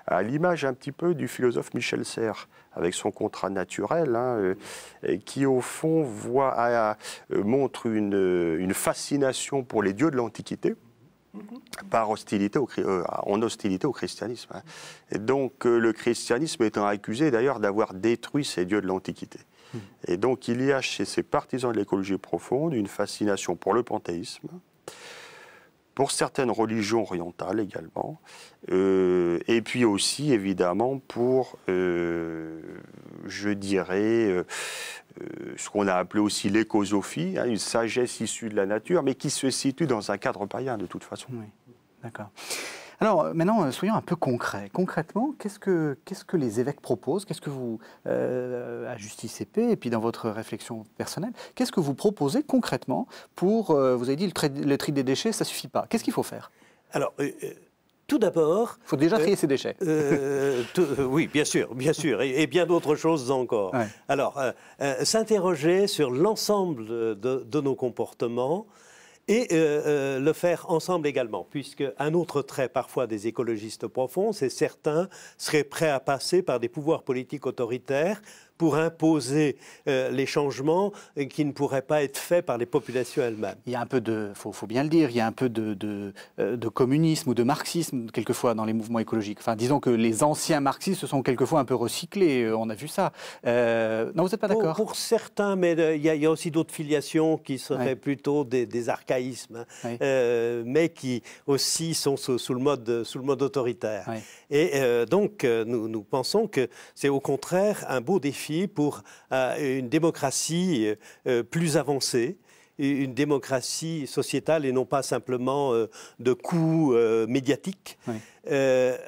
à l'image un petit peu du philosophe Michel Serres, avec son contrat naturel, hein, qui au fond montre une fascination pour les dieux de l'Antiquité, en hostilité au christianisme. Hein. Et donc le christianisme étant accusé d'ailleurs d'avoir détruit ces dieux de l'Antiquité. Et donc il y a chez ces partisans de l'écologie profonde une fascination pour le panthéisme, pour certaines religions orientales également, et puis aussi évidemment pour, je dirais, ce qu'on a appelé aussi l'écosophie, hein, une sagesse issue de la nature, mais qui se situe dans un cadre païen de toute façon. Oui, d'accord. Alors maintenant, soyons un peu concrets. Concrètement, qu'est-ce que les évêques proposent? Qu'est-ce que vous, à Justice CP, et puis dans votre réflexion personnelle, qu'est-ce que vous proposez concrètement pour, vous avez dit le tri des déchets, ça ne suffit pas. Qu'est-ce qu'il faut faire? Alors, tout d'abord... Il faut déjà trier ses déchets. Oui, bien sûr, et bien d'autres choses encore. Ouais. Alors, s'interroger sur l'ensemble de nos comportements, et le faire ensemble également, puisque un autre trait parfois des écologistes profonds, c'est certains seraient prêts à passer par des pouvoirs politiques autoritaires pour imposer les changements qui ne pourraient pas être faits par les populations elles-mêmes. Il y a un peu de, faut bien le dire, il y a un peu de communisme ou de marxisme quelquefois dans les mouvements écologiques. Enfin, disons que les anciens marxistes se sont quelquefois un peu recyclés, on a vu ça. Non, vous n'êtes pas d'accord? Pour certains, mais il y a aussi d'autres filiations qui seraient plutôt des archaïsmes, mais qui aussi sont sous le mode autoritaire. Oui. Et donc, nous pensons que c'est au contraire un beau défi pour une démocratie plus avancée, une démocratie sociétale et non pas simplement de coups médiatiques. Oui.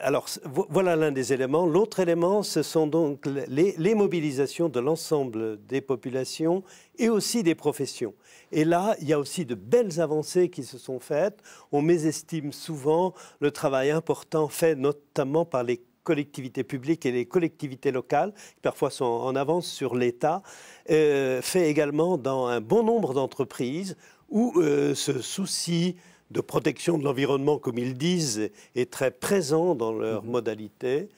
Alors, voilà l'un des éléments. L'autre élément, ce sont donc les mobilisations de l'ensemble des populations et aussi des professions. Et là, il y a aussi de belles avancées qui se sont faites. On mésestime souvent le travail important fait notamment par les collectivités publiques et les collectivités locales, qui parfois sont en avance sur l'État, fait également dans un bon nombre d'entreprises où ce souci de protection de l'environnement, comme ils disent, est très présent dans leurs modalités.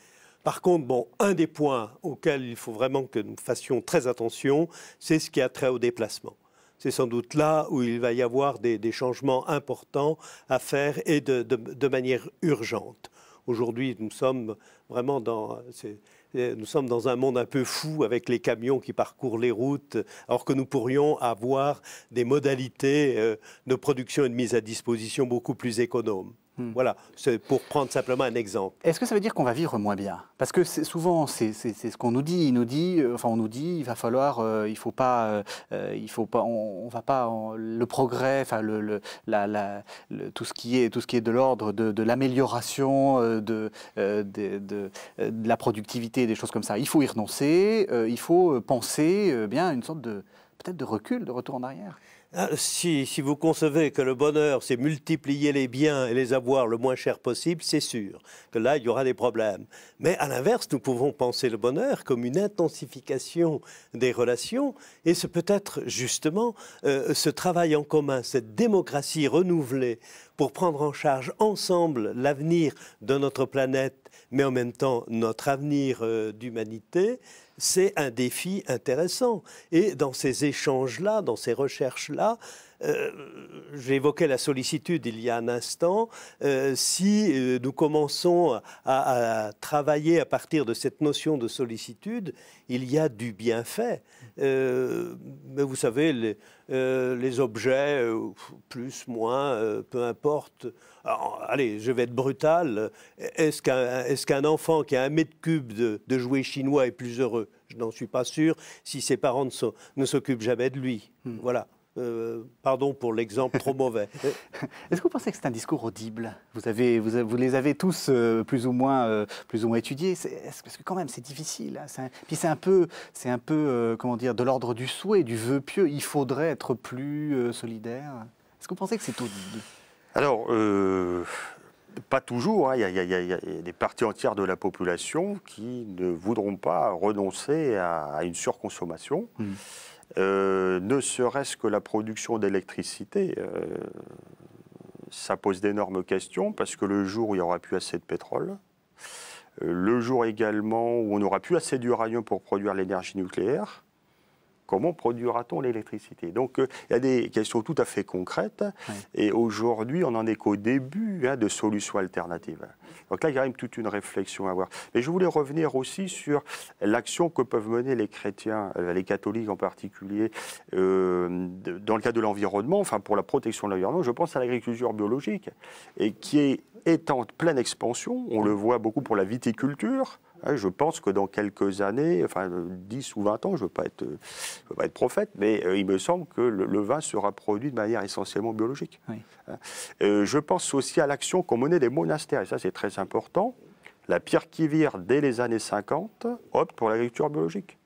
Par contre, un des points auxquels il faut vraiment que nous fassions très attention, c'est ce qui a trait au déplacement. C'est sans doute là où il va y avoir des changements importants à faire et de manière urgente. Aujourd'hui, nous sommes vraiment dans un monde un peu fou avec les camions qui parcourent les routes, alors que nous pourrions avoir des modalités de production et de mise à disposition beaucoup plus économes. Voilà, c'est pour prendre simplement un exemple. Est-ce que ça veut dire qu'on va vivre moins bien? Parce que souvent, c'est ce qu'on nous dit. On nous dit, il va falloir, on va pas, le progrès, enfin tout ce qui est de l'ordre de l'amélioration de la productivité, des choses comme ça. Il faut y renoncer. Il faut penser bien une sorte peut-être de recul, de retour en arrière. Si vous concevez que le bonheur, c'est multiplier les biens et les avoir le moins cher possible, c'est sûr que là, il y aura des problèmes. Mais à l'inverse, nous pouvons penser le bonheur comme une intensification des relations, et c'est peut-être justement ce travail en commun, cette démocratie renouvelée pour prendre en charge ensemble l'avenir de notre planète, mais en même temps notre avenir d'humanité. C'est un défi intéressant. Et dans ces échanges-là, dans ces recherches-là, j'évoquais la sollicitude il y a un instant. Si nous commençons à travailler à partir de cette notion de sollicitude, il y a du bienfait. Mais vous savez, les objets, plus, moins, peu importe. Alors, allez, je vais être brutal. Est-ce qu'un enfant qui a 1 mètre cube de jouets chinois est plus heureux? Je n'en suis pas sûr si ses parents ne s'occupent jamais de lui. Voilà. Pardon pour l'exemple trop mauvais. Est-ce que vous pensez que c'est un discours audible? Vous les avez tous plus ou moins étudiés. Parce que quand même, c'est difficile. Hein. Puis c'est un peu comment dire, de l'ordre du souhait, du vœu pieux. Il faudrait être plus solidaire. Est-ce que vous pensez que c'est audible? Alors, pas toujours. Il y a des parties entières de la population qui ne voudront pas renoncer à une surconsommation. Ne serait-ce que la production d'électricité, ça pose d'énormes questions parce que le jour où il n'y aura plus assez de pétrole, le jour également où on n'aura plus assez d'uranium pour produire l'énergie nucléaire, comment produira-t-on l'électricité? Donc, il y a des questions tout à fait concrètes. Oui. Et aujourd'hui, on n'en est qu'au début de solutions alternatives. Donc là, il y a quand même toute une réflexion à avoir. Mais je voulais revenir aussi sur l'action que peuvent mener les chrétiens, les catholiques en particulier, dans le cadre de l'environnement, enfin pour la protection de l'environnement. Je pense à l'agriculture biologique, et qui est en pleine expansion. On le voit beaucoup pour la viticulture. Je pense que dans quelques années, enfin 10 ou 20 ans, je ne veux pas être prophète, mais il me semble que le vin sera produit de manière essentiellement biologique. Oui. Je pense aussi à l'action qu'ont menée les monastères, et ça c'est très important. La Pierre qui vire, dès les années 50, opte pour l'agriculture biologique.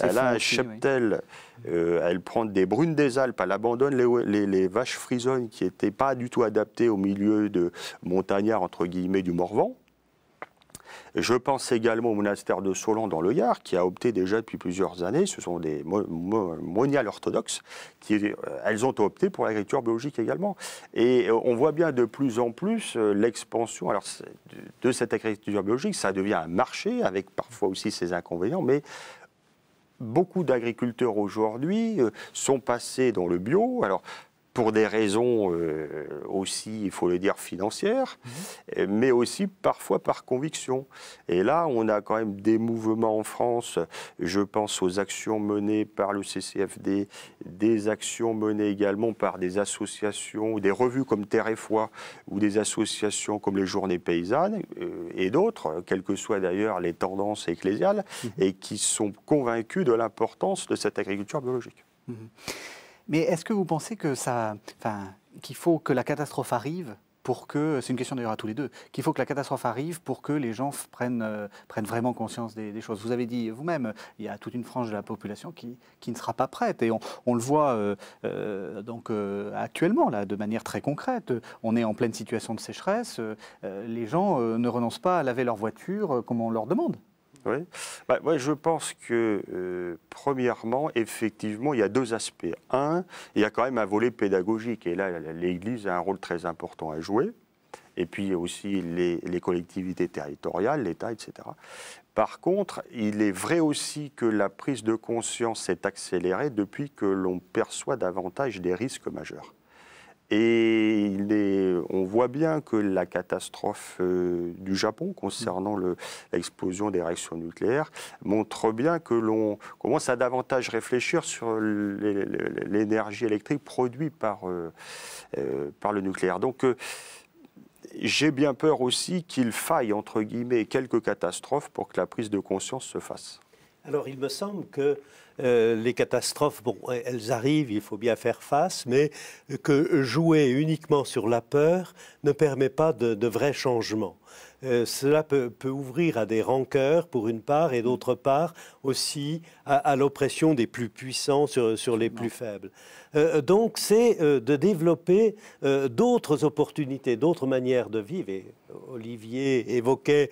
Elle a un cheptel, elle prend des brunes des Alpes, elle abandonne les vaches frisonnes qui n'étaient pas du tout adaptées au milieu de montagnard, entre guillemets, du Morvan. Je pense également au monastère de Solan dans le Gard, qui a opté déjà depuis plusieurs années, ce sont des moniales orthodoxes, elles ont opté pour l'agriculture biologique également. Et on voit bien de plus en plus l'expansion de cette agriculture biologique, ça devient un marché, avec parfois aussi ses inconvénients, mais beaucoup d'agriculteurs aujourd'hui sont passés dans le bio. Alors, pour des raisons aussi, il faut le dire, financières, mais aussi parfois par conviction. Et là, on a quand même des mouvements en France, je pense aux actions menées par le CCFD, des actions menées également par des associations, des revues comme Terre et Foi, ou des associations comme les Journées Paysannes, et d'autres, quelles que soient d'ailleurs les tendances ecclésiales, et qui sont convaincus de l'importance de cette agriculture biologique. Mais est-ce que vous pensez que qu'il faut que la catastrophe arrive pour que, c'est une question d'ailleurs à tous les deux, qu'il faut que la catastrophe arrive pour que les gens prennent vraiment conscience des choses? Vous avez dit vous-même, il y a toute une frange de la population qui ne sera pas prête. Et on le voit actuellement, là, de manière très concrète. On est en pleine situation de sécheresse. Les gens ne renoncent pas à laver leur voiture comme on leur demande. Oui. Moi, je pense que, premièrement, effectivement, il y a deux aspects. Un, il y a quand même un volet pédagogique. Et là, l'Église a un rôle très important à jouer. Et puis aussi les collectivités territoriales, l'État, etc. Par contre, il est vrai aussi que la prise de conscience s'est accélérée depuis que l'on perçoit davantage des risques majeurs. Et on voit bien que la catastrophe du Japon concernant l'explosion des réactions nucléaires montre bien que l'on commence à davantage réfléchir sur l'énergie électrique produite par le nucléaire. Donc j'ai bien peur aussi qu'il faille, entre guillemets, quelques catastrophes pour que la prise de conscience se fasse. Alors il me semble que les catastrophes, bon, elles arrivent, il faut bien faire face, mais que jouer uniquement sur la peur ne permet pas de vrais changements. Cela peut ouvrir à des rancœurs pour une part et d'autre part aussi à l'oppression des plus puissants sur les plus faibles. Donc c'est de développer d'autres opportunités, d'autres manières de vivre. Et Olivier évoquait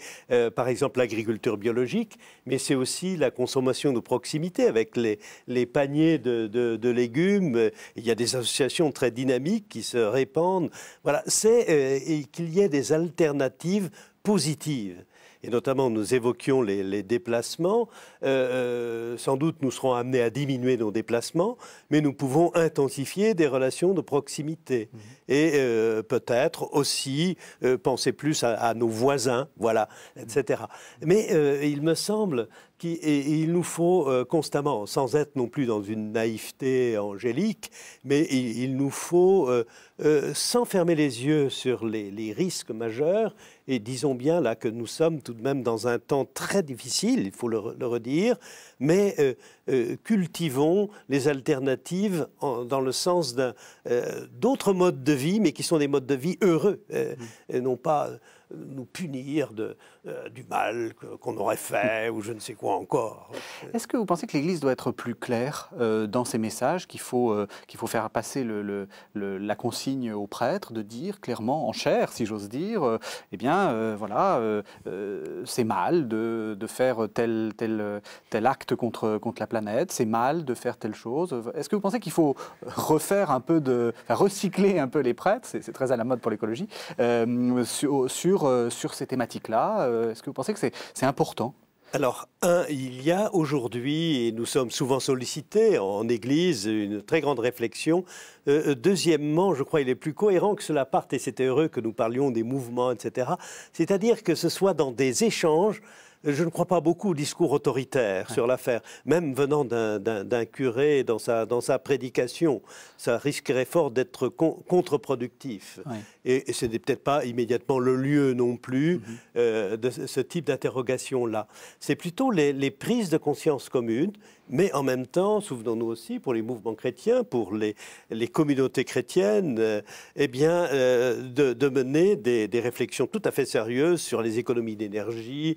par exemple l'agriculture biologique, mais c'est aussi la consommation de proximité avec les paniers de légumes. Il y a des associations très dynamiques qui se répandent. Voilà, c'est qu'il y ait des alternatives positives. Et notamment, nous évoquions les déplacements. Sans doute, nous serons amenés à diminuer nos déplacements, mais nous pouvons intensifier des relations de proximité. Et peut-être aussi penser plus à nos voisins, voilà, etc. Mais il me semble qu'il nous faut constamment, sans être non plus dans une naïveté angélique, mais il nous faut, sans fermer les yeux sur les risques majeurs, et disons bien là que nous sommes tout de même dans un temps très difficile, il faut le redire, mais cultivons les alternatives dans le sens d'autres modes de vie, mais qui sont des modes de vie heureux, et non pas nous punir du mal qu'on aurait fait ou je ne sais quoi encore. Est-ce que vous pensez que l'Église doit être plus claire dans ses messages, qu'il faut faire passer la consigne aux prêtres de dire clairement, en chair, si j'ose dire, eh bien, voilà, c'est mal de faire tel acte contre la planète, c'est mal de faire telle chose. Est-ce que vous pensez qu'il faut refaire un peu recycler un peu les prêtres, c'est très à la mode pour l'écologie, sur ces thématiques-là? Est-ce que vous pensez que c'est important? Alors, il y a aujourd'hui, et nous sommes souvent sollicités en Église, une très grande réflexion. Deuxièmement, je crois qu'il est plus cohérent que cela parte, et c'était heureux que nous parlions des mouvements, etc. C'est-à-dire que ce soit dans des échanges. Je ne crois pas beaucoup au discours autoritaire sur l'affaire, même venant d'un curé dans sa prédication. Ça risquerait fort d'être contre-productif. Ouais. Et ce n'est peut-être pas immédiatement le lieu non plus de ce type d'interrogation-là. C'est plutôt les prises de conscience communes, mais en même temps, souvenons-nous aussi, pour les mouvements chrétiens, pour les communautés chrétiennes, eh bien, de mener des réflexions tout à fait sérieuses sur les économies d'énergie,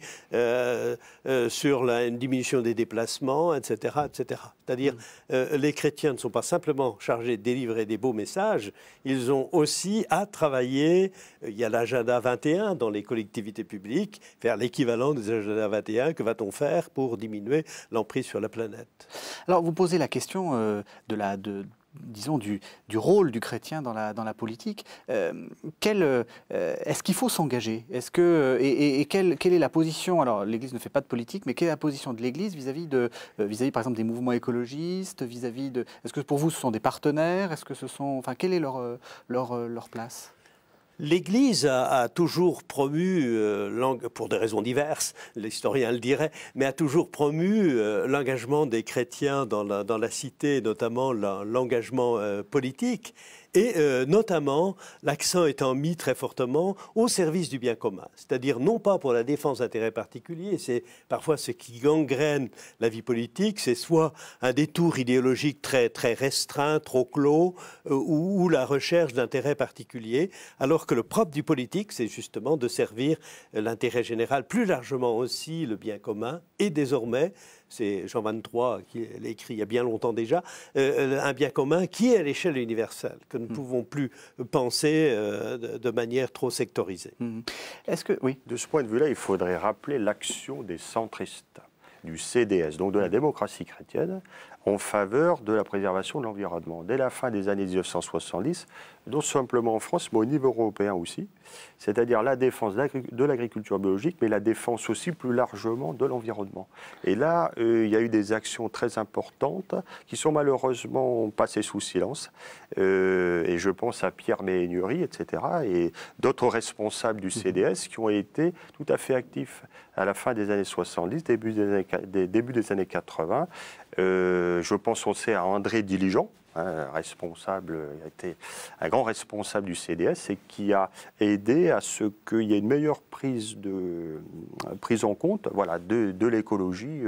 sur une diminution des déplacements, etc. etc. C'est-à-dire, les chrétiens ne sont pas simplement chargés de délivrer des beaux messages, ils ont aussi à travailler, il y a l'agenda 21 dans les collectivités publiques, faire l'équivalent des agendas 21, que va-t-on faire pour diminuer l'emprise sur la planète? Alors, vous posez la question disons, du rôle du chrétien dans la politique. Est-ce qu'il faut s'engager? Quelle est la position? Alors, l'Église ne fait pas de politique, mais quelle est la position de l'Église vis-à-vis, par exemple, des mouvements écologistes, est-ce que pour vous, ce sont des partenaires? Quelle est leur place? L'Église a toujours promu, pour des raisons diverses, l'historien le dirait, mais a toujours promu l'engagement des chrétiens dans la cité, notamment l'engagement politique. Et notamment, l'accent étant mis très fortement au service du bien commun, c'est-à-dire non pas pour la défense d'intérêts particuliers, c'est parfois ce qui gangrène la vie politique, c'est soit un détour idéologique très, très restreint, trop clos, ou la recherche d'intérêts particuliers, alors que le propre du politique, c'est justement de servir l'intérêt général, plus largement aussi le bien commun, et désormais, c'est Jean 23 qui l'a écrit il y a bien longtemps déjà, un bien commun qui est à l'échelle universelle, que nous ne pouvons plus penser de manière trop sectorisée. Est-ce que, oui. De ce point de vue-là, il faudrait rappeler l'action des centristes, du CDS, donc de la démocratie chrétienne, en faveur de la préservation de l'environnement. Dès la fin des années 1970, non simplement en France, mais au niveau européen aussi, c'est-à-dire la défense de l'agriculture biologique, mais la défense aussi plus largement de l'environnement. Et là, il y a eu des actions très importantes qui sont malheureusement passées sous silence. Et je pense à Pierre Méhaignerie, etc., et d'autres responsables du CDS qui ont été tout à fait actifs à la fin des années 70, début des années 80. Je pense aussi à André Diligent, responsable, il a été un grand responsable du CDS et qui a aidé à ce qu'il y ait une meilleure prise en compte, voilà, de l'écologie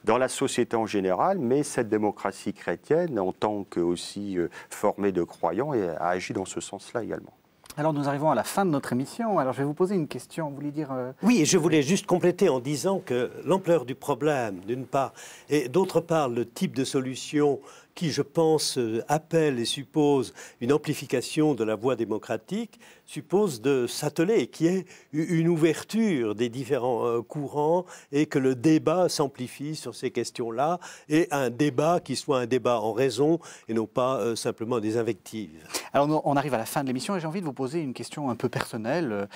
dans la société en général, mais cette démocratie chrétienne, en tant que aussi formée de croyants, a agi dans ce sens-là également. Alors nous arrivons à la fin de notre émission. Alors je vais vous poser une question. Vous voulez dire Oui, et je voulais juste compléter en disant que l'ampleur du problème, d'une part, et d'autre part, le type de solution qui, je pense, appelle et suppose une amplification de la voie démocratique, suppose de s'atteler, qu'il y ait une ouverture des différents courants et que le débat s'amplifie sur ces questions-là, et un débat qui soit un débat en raison et non pas simplement des invectives. Alors on arrive à la fin de l'émission et j'ai envie de vous poser une question un peu personnelle.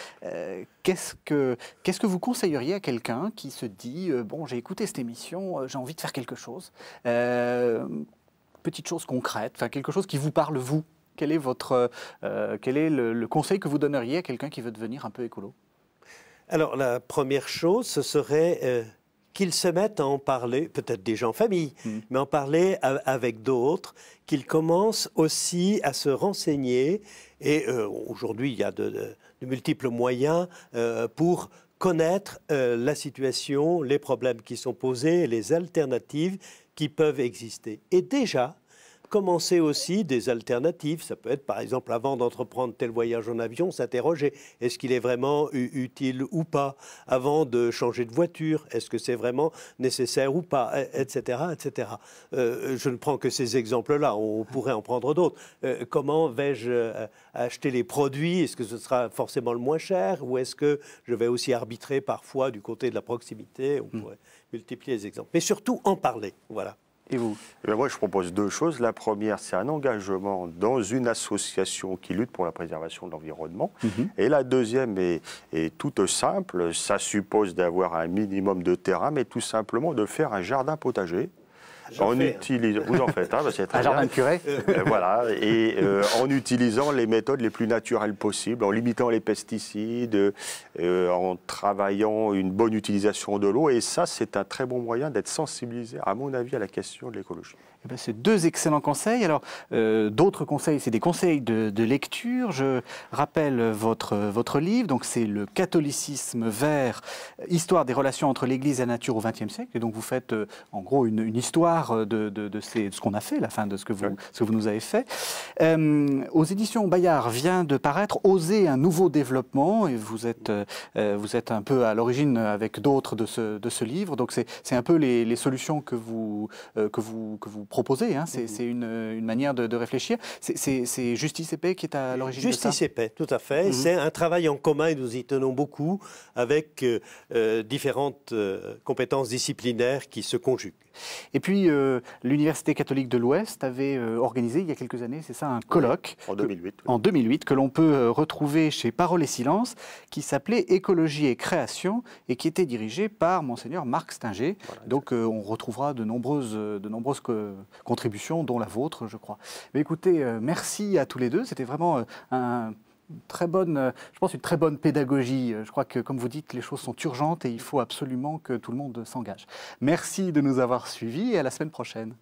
Qu'est-ce que vous conseilleriez à quelqu'un qui se dit bon, j'ai écouté cette émission, j'ai envie de faire quelque chose, petite chose concrète, enfin quelque chose qui vous parle vous? Quel est le conseil que vous donneriez à quelqu'un qui veut devenir un peu écolo? Alors la première chose, ce serait qu'ils se mettent à en parler, peut-être déjà en famille, mais en parler avec d'autres, qu'ils commencent aussi à se renseigner. Et aujourd'hui, il y a de multiples moyens pour connaître la situation, les problèmes qui sont posés, les alternatives qui peuvent exister. Et déjà, commencer aussi des alternatives. Ça peut être, par exemple, avant d'entreprendre tel voyage en avion, s'interroger, est-ce qu'il est vraiment utile ou pas? Avant de changer de voiture, est-ce que c'est vraiment nécessaire ou pas? Etc., etc. Je ne prends que ces exemples-là, on pourrait en prendre d'autres. Comment vais-je acheter les produits? Est-ce que ce sera forcément le moins cher? Ou est-ce que je vais aussi arbitrer parfois du côté de la proximité? On pourrait multiplier les exemples. Mais surtout, en parler. Voilà. Et vous? Eh bien, moi, je propose deux choses. La première, c'est un engagement dans une association qui lutte pour la préservation de l'environnement. Et la deuxième est toute simple. Ça suppose d'avoir un minimum de terrain, mais tout simplement de faire un jardin potager. Vous en faites, hein, c'est très Un bien. jardin de curé. Voilà, et en utilisant les méthodes les plus naturelles possibles, en limitant les pesticides, en travaillant une bonne utilisation de l'eau. Et ça, c'est un très bon moyen d'être sensibilisé, à mon avis, à la question de l'écologie. Eh bien, c'est deux excellents conseils. Alors, d'autres conseils, c'est des conseils de lecture. Je rappelle votre livre. Donc, c'est Le catholicisme vert, histoire des relations entre l'Église et la nature au XXe siècle. Et donc, vous faites en gros une histoire de ce qu'on a fait, la fin de ce que vous nous avez fait. Aux éditions Bayard vient de paraître Oser un nouveau développement. Et vous êtes un peu à l'origine avec d'autres de ce livre. Donc, c'est un peu les solutions que vous proposé, hein. C'est une manière de réfléchir. C'est Justice et Paix qui est à l'origine de ça. Justice et Paix, tout à fait. C'est un travail en commun et nous y tenons beaucoup avec différentes compétences disciplinaires qui se conjuguent. Et puis, l'Université catholique de l'Ouest avait organisé il y a quelques années, c'est ça, un colloque. En 2008. En 2008, que l'on peut retrouver chez Parole et Silence, qui s'appelait Écologie et création et qui était dirigé par Monseigneur Marc Stinger. Voilà, donc, on retrouvera de nombreuses contributions, dont la vôtre, je crois. Mais écoutez, merci à tous les deux. C'était vraiment une très bonne pédagogie. Je crois que, comme vous dites, les choses sont urgentes et il faut absolument que tout le monde s'engage. Merci de nous avoir suivis et à la semaine prochaine.